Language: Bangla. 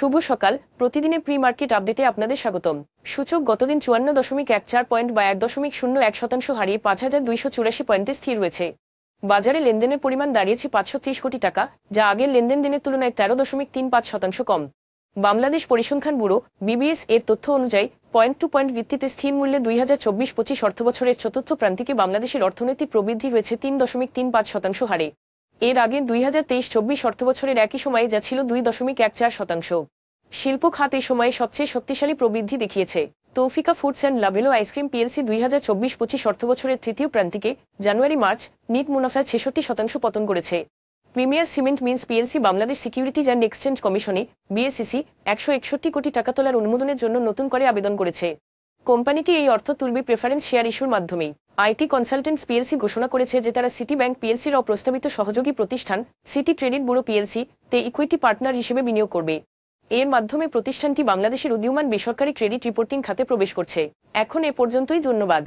শুভ সকাল। প্রতিদিনের প্রি মার্কেট আপডেটে আপনাদের স্বাগতম। সূচক গতদিন 54.14 পয়েন্ট বা 1.01% হারিয়ে 5,284 পয়েন্টে স্থির রয়েছে। বাজারে লেনদেনের পরিমাণ দাঁড়িয়েছে 530 কোটি টাকা, যা আগের লেনদেন দিনের তুলনায় 13.35% কম। বাংলাদেশ পরিসংখ্যান ব্যুরো বিবিএস এর তথ্য অনুযায়ী পয়েন্ট টু পয়েন্ট ভিত্তিতে স্থির মূল্যে 2024-25 অর্থবছরের চতুর্থ প্রান্তিকে বাংলাদেশের অর্থনৈতিক প্রবৃদ্ধি হয়েছে 3.35% হারে। এর আগে 2023-24 অর্থবছরের একই সময়ে যা ছিল 2.14%। শিল্প খাত এই সময়ে সবচেয়ে শক্তিশালী প্রবৃদ্ধি দেখিয়েছে। Tofika foods and Lovello ice cream PLC 2024-25 অর্থবছরের তৃতীয় প্রান্তিকে জানুয়ারি-মার্চ নিট মুনাফায় 66% পতন করেছে। Premier cement mills PLC Bangladesh securities and exchange কমিশনে বিএসইসি 161 কোটি টাকা তোলার অনুমোদনের জন্য নতুন করে আবেদন করেছে। কোম্পানিটি এই অর্থ তুলবে প্রেফারেন্স শেয়ার ইস্যুর মাধ্যমেই। আইটি কনসালটেন্টস পিএলসি ঘোষণা করেছে যে তারা সিটি ব্যাংক পিএলসির অপ্রস্তাবিত সহযোগী প্রতিষ্ঠান সিটি ক্রেডিট ব্যুরো পিএলসি তে ইকুইটি পার্টনার হিসেবে বিনিয়োগ করবে। এর মাধ্যমে প্রতিষ্ঠানটি বাংলাদেশের উদীয়মান বেসরকারি ক্রেডিট রিপোর্টিং খাতে প্রবেশ করছে। এখন এ পর্যন্তই, ধন্যবাদ।